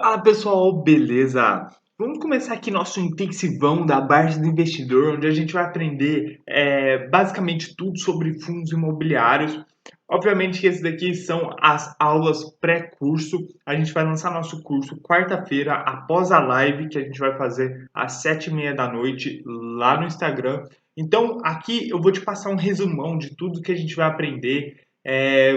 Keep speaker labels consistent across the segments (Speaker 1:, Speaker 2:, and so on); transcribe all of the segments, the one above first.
Speaker 1: Fala pessoal, beleza? Vamos começar aqui nosso intensivão da Base do Investidor, onde a gente vai aprender basicamente tudo sobre fundos imobiliários. Obviamente que esses daqui são as aulas pré-curso. A gente vai lançar nosso curso quarta-feira, após a live que a gente vai fazer às 7h30 da noite lá no Instagram. Então aqui eu vou te passar um resumão de tudo que a gente vai aprender.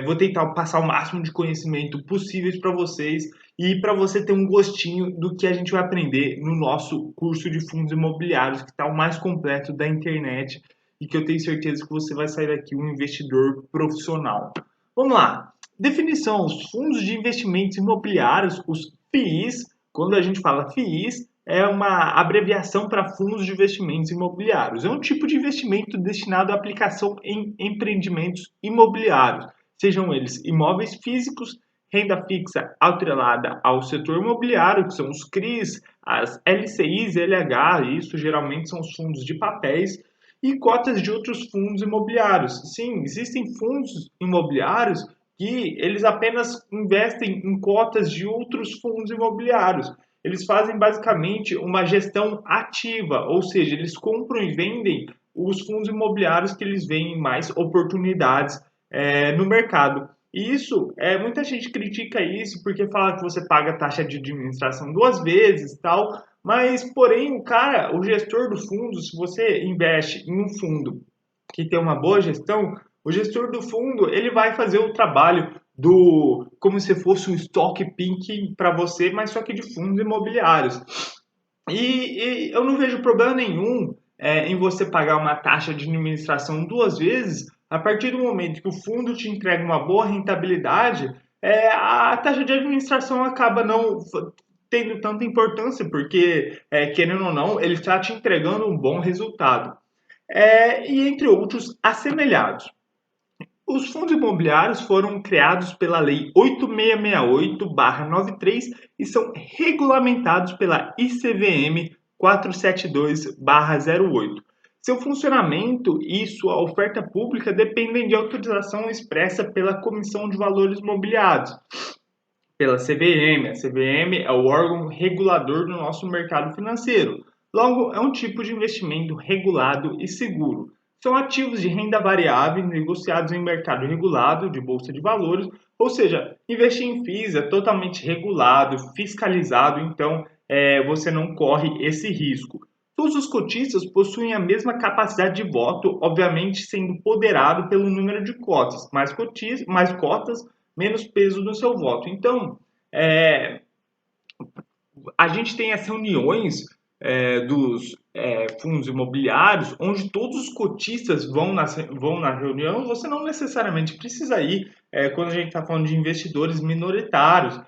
Speaker 1: Vou tentar passar o máximo de conhecimento possíveis para vocês e para você ter um gostinho do que a gente vai aprender no nosso curso de fundos imobiliários, que está o mais completo da internet e que eu tenho certeza que você vai sair daqui um investidor profissional. Vamos lá. Definição: os fundos de investimentos imobiliários, os FIIs. Quando a gente fala FIIs, é uma abreviação para fundos de investimentos imobiliários. É um tipo de investimento destinado à aplicação em empreendimentos imobiliários, sejam eles imóveis físicos, renda fixa atrelada ao setor imobiliário, que são os CRIs, as LCIs, LH, isso geralmente são os fundos de papéis, e cotas de outros fundos imobiliários. Sim, existem fundos imobiliários que eles apenas investem em cotas de outros fundos imobiliários. Eles fazem basicamente uma gestão ativa, ou seja, eles compram e vendem os fundos imobiliários que eles veem mais oportunidades no mercado. E isso, muita gente critica isso porque fala que você paga taxa de administração duas vezes, tal. Mas, porém, o gestor do fundo, se você investe em um fundo que tem uma boa gestão, o gestor do fundo ele vai fazer o trabalho do como se fosse um stock picking para você, mas só que de fundos imobiliários. E eu não vejo problema nenhum em você pagar uma taxa de administração duas vezes, a partir do momento que o fundo te entrega uma boa rentabilidade, a taxa de administração acaba não tendo tanta importância, porque, querendo ou não, ele está te entregando um bom resultado. E entre outros assemelhados. Os fundos imobiliários foram criados pela Lei 8668/93 e são regulamentados pela ICVM 472/08. Seu funcionamento e sua oferta pública dependem de autorização expressa pela Comissão de Valores Mobiliários, pela CVM. A CVM é o órgão regulador do nosso mercado financeiro. Logo, é um tipo de investimento regulado e seguro. São ativos de renda variável negociados em mercado regulado de bolsa de valores, ou seja, investir em FIIs é totalmente regulado, fiscalizado, então você não corre esse risco. Todos os cotistas possuem a mesma capacidade de voto, obviamente sendo poderado pelo número de cotas. Mais cotas, menos peso no seu voto. Então, é, a gente tem as reuniões dos fundos imobiliários, onde todos os cotistas vão na reunião. Você não necessariamente precisa ir quando a gente está falando de investidores minoritários.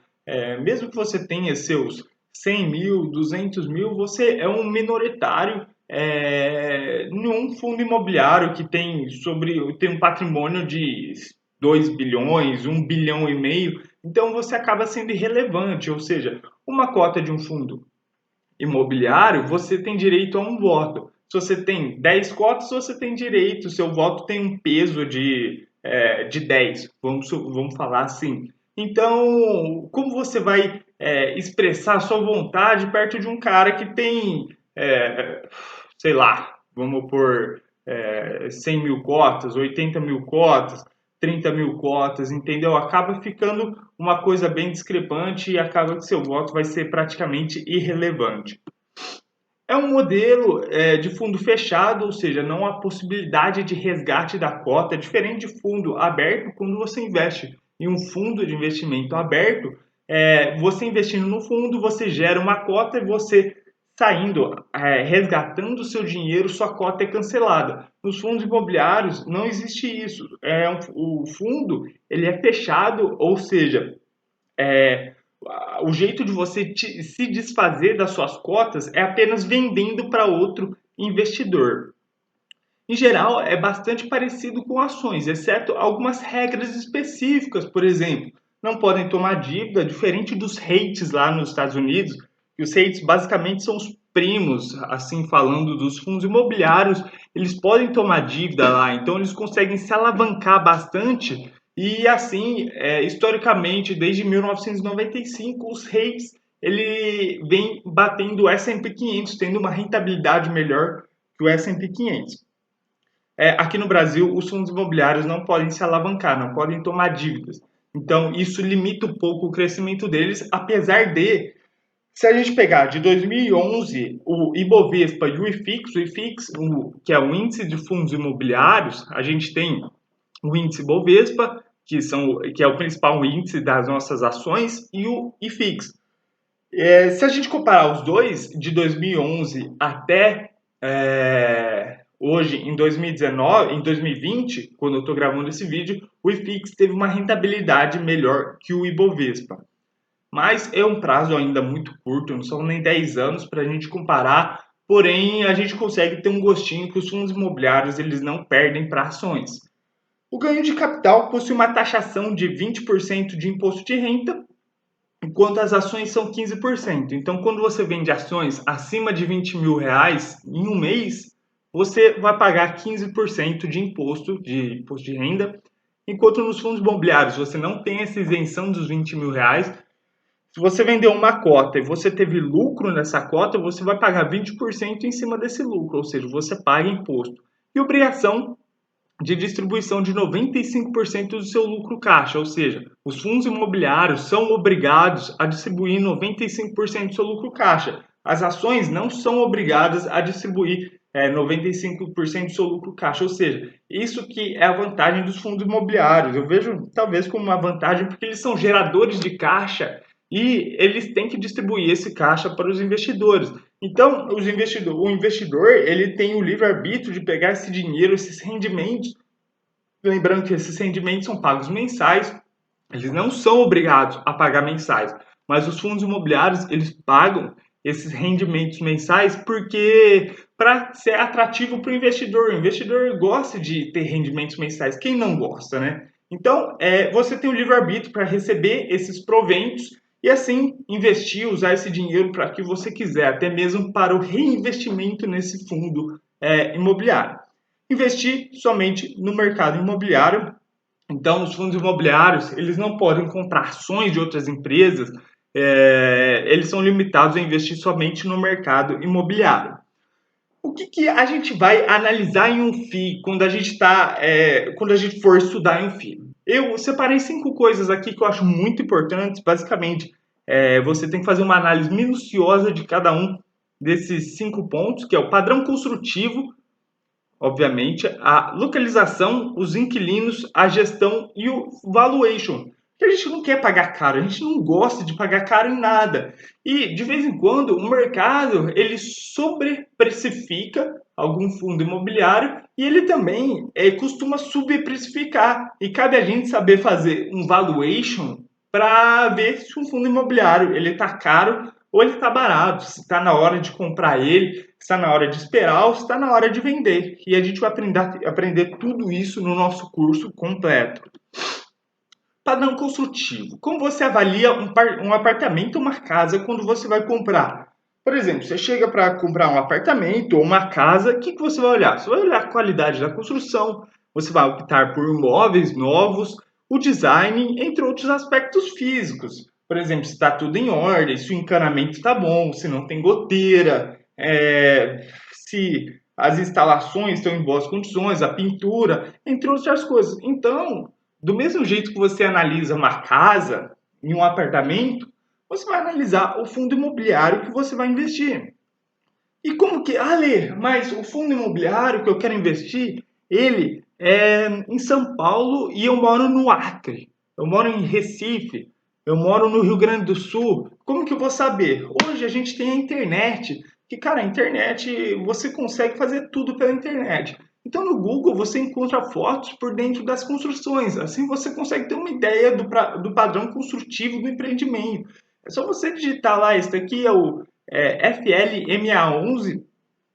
Speaker 1: Mesmo que você tenha seus 100 mil, 200 mil, você é um minoritário em um fundo imobiliário que tem um patrimônio de 2 bilhões, 1,5 bilhão. Então você acaba sendo irrelevante, ou seja, uma cota de um fundo imobiliário, você tem direito a um voto. Se você tem 10 cotas, você tem direito, seu voto tem um peso de 10, vamos falar assim. Então, como você vai expressar a sua vontade perto de um cara que tem, sei lá, vamos por 100 mil cotas, 80 mil cotas, 30 mil cotas, entendeu? Acaba ficando uma coisa bem discrepante e acaba que seu voto vai ser praticamente irrelevante. É um modelo de fundo fechado, ou seja, não há possibilidade de resgate da cota, diferente de fundo aberto. Quando você investe em um fundo de investimento aberto, você investindo no fundo, você gera uma cota e você saindo, resgatando o seu dinheiro, sua cota é cancelada. Nos fundos imobiliários não existe isso. O fundo ele é fechado, ou seja, é, o jeito de você se desfazer das suas cotas é apenas vendendo para outro investidor. Em geral, é bastante parecido com ações, exceto algumas regras específicas. Por exemplo, não podem tomar dívida, diferente dos REITs lá nos Estados Unidos, que os REITs basicamente são os primos, assim falando, dos fundos imobiliários. Eles podem tomar dívida lá, então eles conseguem se alavancar bastante. E assim, historicamente, desde 1995, os REITs ele vem batendo o S&P 500, tendo uma rentabilidade melhor que o S&P 500. Aqui no Brasil, os fundos imobiliários não podem se alavancar, não podem tomar dívidas. Então, isso limita um pouco o crescimento deles, apesar de, se a gente pegar de 2011 o Ibovespa e o IFIX, que é o índice de fundos imobiliários, a gente tem o índice Ibovespa, que é o principal índice das nossas ações, e o IFIX. Se a gente comparar os dois, de 2011 até hoje, em 2019, em 2020, quando eu estou gravando esse vídeo, o IFIX teve uma rentabilidade melhor que o Ibovespa. Mas é um prazo ainda muito curto, não são nem 10 anos para a gente comparar, porém a gente consegue ter um gostinho que os fundos imobiliários eles não perdem para ações. O ganho de capital possui uma taxação de 20% de imposto de renda, enquanto as ações são 15%. Então, quando você vende ações acima de 20 mil reais em um mês, você vai pagar 15% de imposto de renda, enquanto nos fundos imobiliários você não tem essa isenção dos 20 mil reais. Se você vendeu uma cota e você teve lucro nessa cota, você vai pagar 20% em cima desse lucro, ou seja, você paga imposto. E obrigação de distribuição de 95% do seu lucro caixa, ou seja, os fundos imobiliários são obrigados a distribuir 95% do seu lucro caixa. As ações não são obrigadas a distribuir 95% do seu lucro caixa, ou seja, isso que é a vantagem dos fundos imobiliários. Eu vejo talvez como uma vantagem porque eles são geradores de caixa e eles têm que distribuir esse caixa para os investidores. Então, o investidor ele tem o livre-arbítrio de pegar esse dinheiro, esses rendimentos. Lembrando que esses rendimentos são pagos mensais, eles não são obrigados a pagar mensais, mas os fundos imobiliários eles pagam esses rendimentos mensais porque para ser atrativo para o investidor gosta de ter rendimentos mensais, quem não gosta, né? Então, você tem o livre-arbítrio para receber esses proventos e assim investir, usar esse dinheiro para que você quiser, até mesmo para o reinvestimento nesse fundo imobiliário. Investir somente no mercado imobiliário. Então, os fundos imobiliários eles não podem comprar ações de outras empresas, eles são limitados a investir somente no mercado imobiliário. O que a gente vai analisar em um FII quando a gente for estudar em um FII? Eu separei 5 coisas aqui que eu acho muito importantes. Basicamente, você tem que fazer uma análise minuciosa de cada um desses 5 pontos, que é o padrão construtivo, obviamente, a localização, os inquilinos, a gestão e o valuation. Que a gente não quer pagar caro, a gente não gosta de pagar caro em nada. E de vez em quando o mercado ele sobreprecifica algum fundo imobiliário e ele também costuma subprecificar. E cabe a gente saber fazer um valuation para ver se um fundo imobiliário ele está caro ou ele está barato, se está na hora de comprar ele, se está na hora de esperar ou se está na hora de vender. E a gente vai aprender tudo isso no nosso curso completo. Padrão construtivo. Como você avalia um apartamento ou uma casa quando você vai comprar? Por exemplo, você chega para comprar um apartamento ou uma casa, o que você vai olhar? Você vai olhar a qualidade da construção, você vai optar por móveis novos, o design, entre outros aspectos físicos. Por exemplo, se está tudo em ordem, se o encanamento está bom, se não tem goteira, se as instalações estão em boas condições, a pintura, entre outras coisas. Então, do mesmo jeito que você analisa uma casa em um apartamento, você vai analisar o fundo imobiliário que você vai investir. E como que, Lê, mas o fundo imobiliário que eu quero investir, ele é em São Paulo e eu moro no Acre, eu moro em Recife, eu moro no Rio Grande do Sul. Como que eu vou saber? Hoje a gente tem a internet, que, cara, a internet, você consegue fazer tudo pela internet. Então no Google você encontra fotos por dentro das construções, assim você consegue ter uma ideia do padrão construtivo do empreendimento. É só você digitar lá, esse aqui é o FLMA11.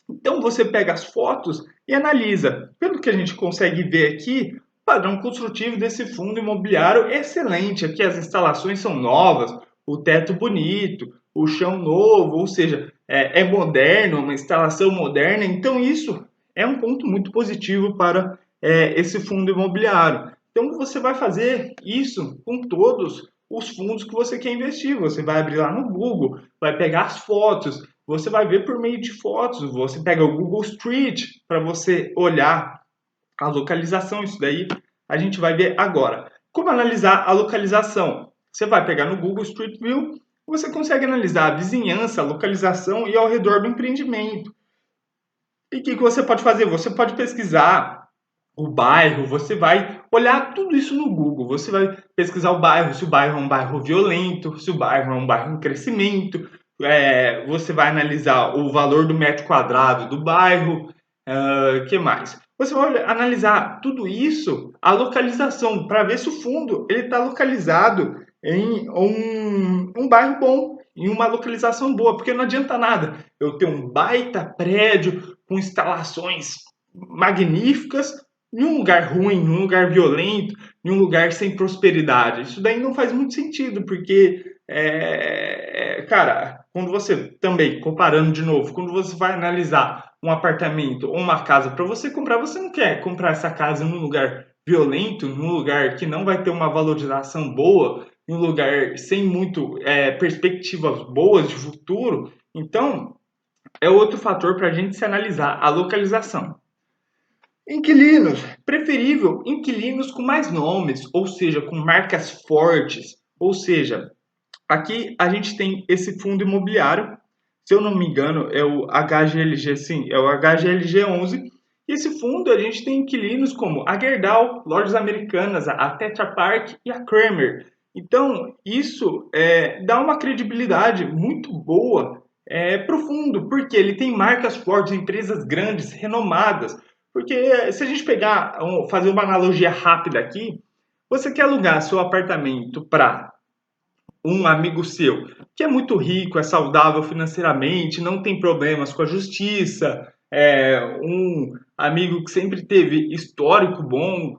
Speaker 1: Então você pega as fotos e analisa. Pelo que a gente consegue ver aqui, o padrão construtivo desse fundo imobiliário é excelente. Aqui as instalações são novas, o teto bonito, o chão novo, ou seja, é moderno, uma instalação moderna. Então isso é um ponto muito positivo para esse fundo imobiliário. Então você vai fazer isso com todos os fundos que você quer investir. Você vai abrir lá no Google, vai pegar as fotos, você vai ver por meio de fotos, você pega o Google Street para você olhar a localização, isso daí a gente vai ver agora. Como analisar a localização? Você vai pegar no Google Street View, você consegue analisar a vizinhança, a localização e ao redor do empreendimento. E o que você pode fazer? Você pode pesquisar o bairro, você vai olhar tudo isso no Google, você vai pesquisar o bairro, se o bairro é um bairro violento, se o bairro é um bairro em crescimento, você vai analisar o valor do metro quadrado do bairro, que mais? Você vai analisar tudo isso, a localização, para ver se o fundo está localizado em um bairro bom, em uma localização boa, porque não adianta nada eu ter um baita prédio com instalações magníficas em um lugar ruim, em um lugar violento, em um lugar sem prosperidade. Isso daí não faz muito sentido, porque, cara, quando você também, comparando de novo, quando você vai analisar um apartamento ou uma casa para você comprar, você não quer comprar essa casa num lugar violento, num lugar que não vai ter uma valorização boa, em um lugar sem muito perspectivas boas de futuro. Então, é outro fator para a gente se analisar, a localização. Inquilinos, preferível inquilinos com mais nomes, ou seja, com marcas fortes. Ou seja, aqui a gente tem esse fundo imobiliário, se eu não me engano, é o HGLG, sim, é o HGLG 11. E esse fundo a gente tem inquilinos como a Gerdau, Lojas Americanas, a Tetra Pak e a Kramer. Então, isso dá uma credibilidade muito boa para o fundo, porque ele tem marcas fortes, empresas grandes, renomadas. Porque se a gente pegar, fazer uma analogia rápida aqui, você quer alugar seu apartamento para um amigo seu que é muito rico, é saudável financeiramente, não tem problemas com a justiça, um amigo que sempre teve histórico bom,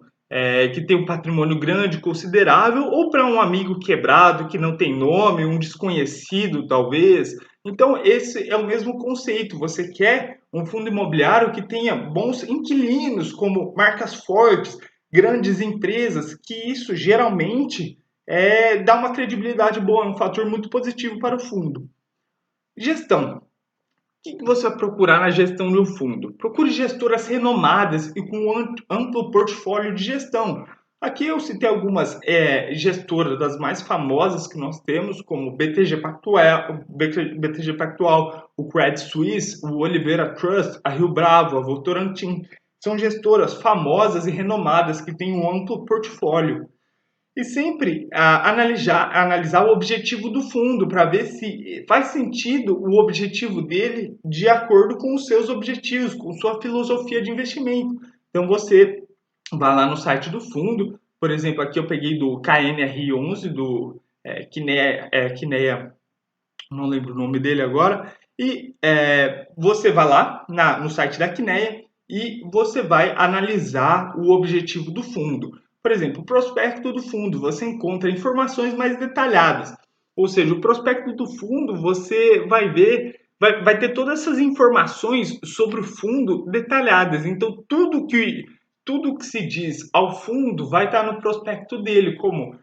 Speaker 1: que tem um patrimônio grande, considerável, ou para um amigo quebrado que não tem nome, um desconhecido talvez. Então, esse é o mesmo conceito. Você quer um fundo imobiliário que tenha bons inquilinos, como marcas fortes, grandes empresas, que isso geralmente dá uma credibilidade boa, é um fator muito positivo para o fundo. Gestão. O que você vai procurar na gestão de um fundo? Procure gestoras renomadas e com um amplo portfólio de gestão. Aqui eu citei algumas gestoras das mais famosas que nós temos, como BTG Pactual, o Credit Suisse, o Oliveira Trust, a Rio Bravo, a Votorantim. São gestoras famosas e renomadas que têm um amplo portfólio. E sempre analisar o objetivo do fundo para ver se faz sentido o objetivo dele de acordo com os seus objetivos, com sua filosofia de investimento. Então você vai lá no site do fundo, por exemplo, aqui eu peguei do KNR11, do Kinea, não lembro o nome dele agora, e você vai lá no site da Kinea e você vai analisar o objetivo do fundo. Por exemplo, o prospecto do fundo, você encontra informações mais detalhadas. Ou seja, o prospecto do fundo, você vai ver, vai ter todas essas informações sobre o fundo detalhadas. Então, tudo que se diz ao fundo vai estar no prospecto dele, como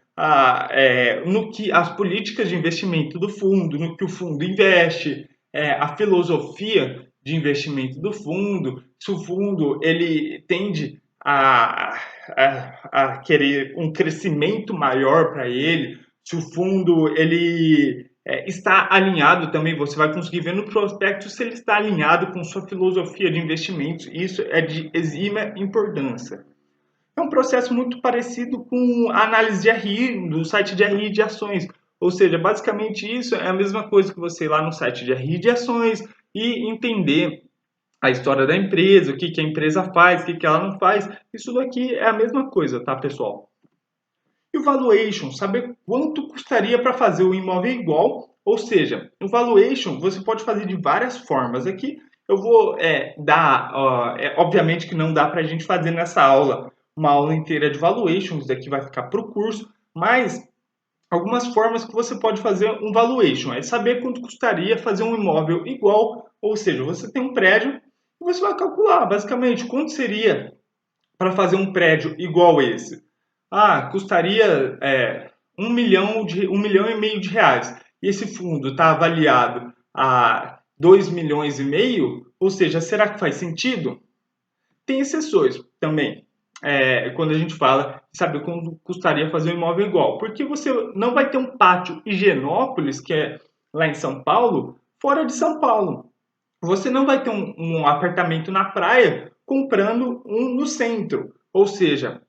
Speaker 1: no que as políticas de investimento do fundo, no que o fundo investe, a filosofia de investimento do fundo, se o fundo ele tende a querer um crescimento maior para ele, se o fundo ele está alinhado também, você vai conseguir ver no prospecto se ele está alinhado com sua filosofia de investimentos. Isso é de exímia importância. É um processo muito parecido com a análise de RI, do site de RI de ações. Ou seja, basicamente isso é a mesma coisa que você ir lá no site de RI de ações e entender a história da empresa, o que a empresa faz, o que ela não faz. Isso daqui é a mesma coisa, tá, pessoal? E o valuation, saber quanto custaria para fazer o imóvel igual, ou seja, o valuation você pode fazer de várias formas. Aqui eu vou obviamente que não dá para a gente fazer nessa aula uma aula inteira de valuation, isso daqui vai ficar para o curso, mas algumas formas que você pode fazer um valuation é saber quanto custaria fazer um imóvel igual, ou seja, você tem um prédio e você vai calcular basicamente quanto seria para fazer um prédio igual esse. Custaria R$ 1,5 milhão de reais. E esse fundo está avaliado a 2,5 milhões, ou seja, será que faz sentido? Tem exceções também. Quando a gente fala de saber quanto custaria fazer um imóvel igual. Porque você não vai ter um pátio Higienópolis, que é lá em São Paulo, fora de São Paulo. Você não vai ter um apartamento na praia comprando um no centro. Ou seja,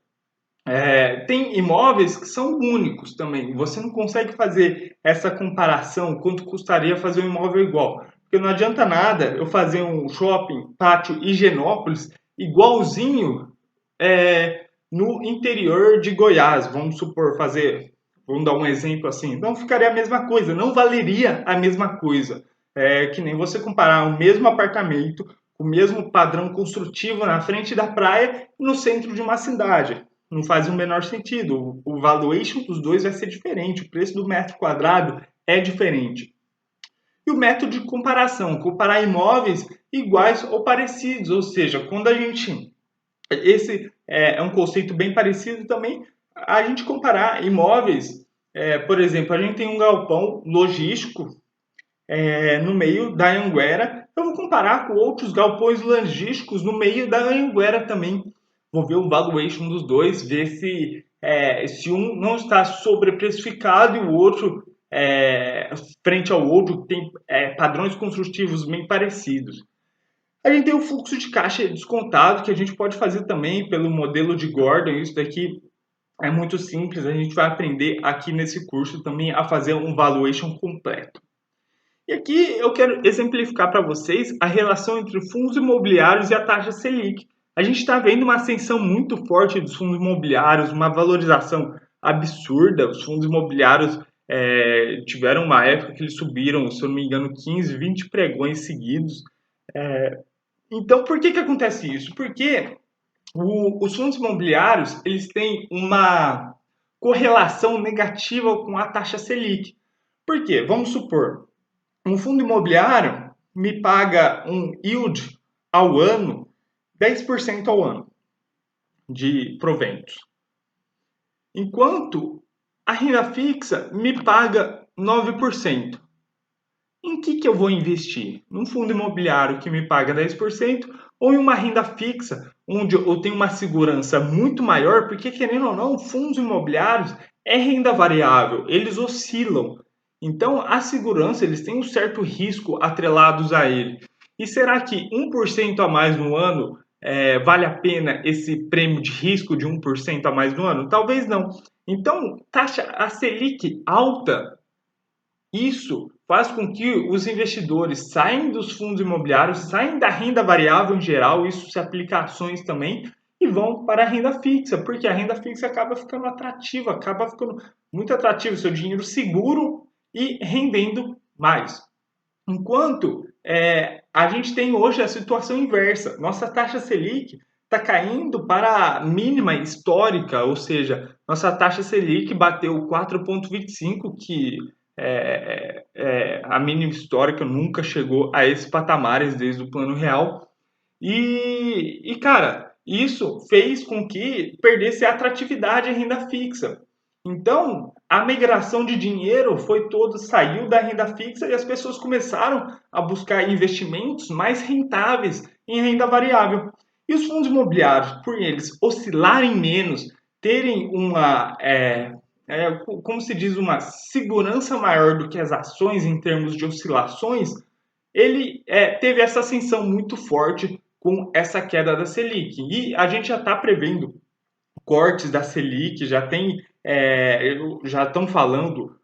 Speaker 1: tem imóveis que são únicos também. Você não consegue fazer essa comparação, quanto custaria fazer um imóvel igual. Porque não adianta nada eu fazer um shopping pátio Higienópolis igualzinho no interior de Goiás. Vamos supor, vamos dar um exemplo assim. Não ficaria a mesma coisa, não valeria a mesma coisa. Que nem você comparar o mesmo apartamento, o mesmo padrão construtivo na frente da praia e no centro de uma cidade. Não faz o menor sentido. O valuation dos dois vai ser diferente, o preço do metro quadrado é diferente. E o método de comparação, comparar imóveis iguais ou parecidos, ou seja, quando a gente... Esse é um conceito bem parecido também, a gente comparar imóveis, por exemplo, a gente tem um galpão logístico no meio da Anhanguera, eu vou comparar com outros galpões logísticos no meio da Anhanguera também. Vou ver o valuation dos dois, ver se um não está sobreprecificado e o outro, frente ao outro, tem padrões construtivos bem parecidos. A gente tem o fluxo de caixa descontado, que a gente pode fazer também pelo modelo de Gordon. Isso daqui é muito simples, a gente vai aprender aqui nesse curso também a fazer um valuation completo. E aqui eu quero exemplificar para vocês a relação entre fundos imobiliários e a taxa Selic. A gente está vendo uma ascensão muito forte dos fundos imobiliários, uma valorização absurda. Os fundos imobiliários tiveram uma época que eles subiram, se eu não me engano, 15, 20 pregões seguidos. Então, por que acontece isso? Porque os fundos imobiliários eles têm uma correlação negativa com a taxa Selic. Por quê? Vamos supor, um fundo imobiliário me paga um yield ao ano, 10% ao ano de proventos. Enquanto a renda fixa me paga 9%. Em que eu vou investir? Num fundo imobiliário que me paga 10% ou em uma renda fixa, onde eu tenho uma segurança muito maior, porque querendo ou não, fundos imobiliários é renda variável, eles oscilam. Então, a segurança, eles têm um certo risco atrelados a ele. E será que 1% a mais no ano vale a pena esse prêmio de risco de 1% a mais no ano? Talvez não. Então, taxa a Selic alta, isso faz com que os investidores saiam dos fundos imobiliários, saiam da renda variável em geral, isso se aplica a ações também, e vão para a renda fixa, porque a renda fixa acaba ficando atrativa, acaba ficando muito atrativo, seu dinheiro seguro e rendendo mais. Enquanto a gente tem hoje a situação inversa, nossa taxa Selic está caindo para a mínima histórica, ou seja, nossa taxa Selic bateu 4,25, que a mínima histórica nunca chegou a esses patamares desde o Plano Real. E cara, isso fez com que perdesse a atratividade a renda fixa. Então, a migração de dinheiro saiu da renda fixa e as pessoas começaram a buscar investimentos mais rentáveis em renda variável. E os fundos imobiliários, por eles oscilarem menos, terem como se diz, uma segurança maior do que as ações em termos de oscilações, ele teve essa ascensão muito forte com essa queda da Selic. E a gente já está prevendo cortes da Selic, já estão falando,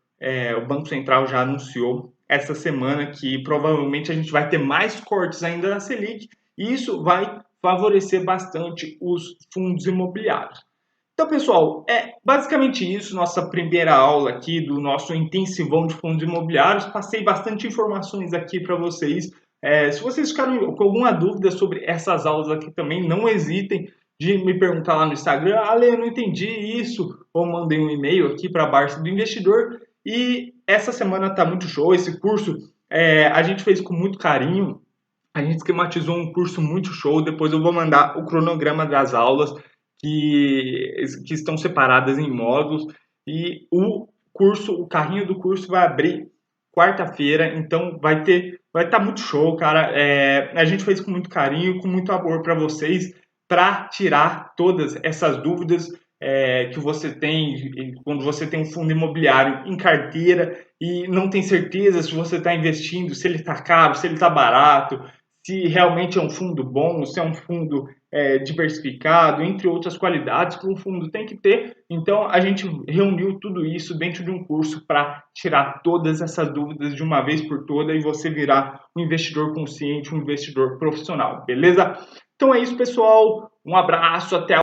Speaker 1: o Banco Central já anunciou essa semana que provavelmente a gente vai ter mais cortes ainda da Selic, e isso vai favorecer bastante os fundos imobiliários. Então, pessoal, é basicamente isso, nossa primeira aula aqui do nosso intensivão de fundos imobiliários. Passei bastante informações aqui para vocês. Se vocês ficaram com alguma dúvida sobre essas aulas aqui também, não hesitem de me perguntar lá no Instagram. Ale, eu não entendi isso. Ou mandei um e-mail aqui para a Barça do Investidor. E essa semana está muito show. Esse curso a gente fez com muito carinho. A gente esquematizou um curso muito show. Depois eu vou mandar o cronograma das aulas que estão separadas em módulos. E o curso, o carrinho do curso vai abrir quarta-feira, então vai estar muito show, cara. A gente fez com muito carinho, com muito amor para vocês, para tirar todas essas dúvidas que você tem quando você tem um fundo imobiliário em carteira e não tem certeza se você está investindo, se ele está caro, se ele está barato, se realmente é um fundo bom, se é um fundo diversificado, entre outras qualidades que um fundo tem que ter. Então, a gente reuniu tudo isso dentro de um curso para tirar todas essas dúvidas de uma vez por todas e você virar um investidor consciente, um investidor profissional, beleza? Então é isso, pessoal. Um abraço, até a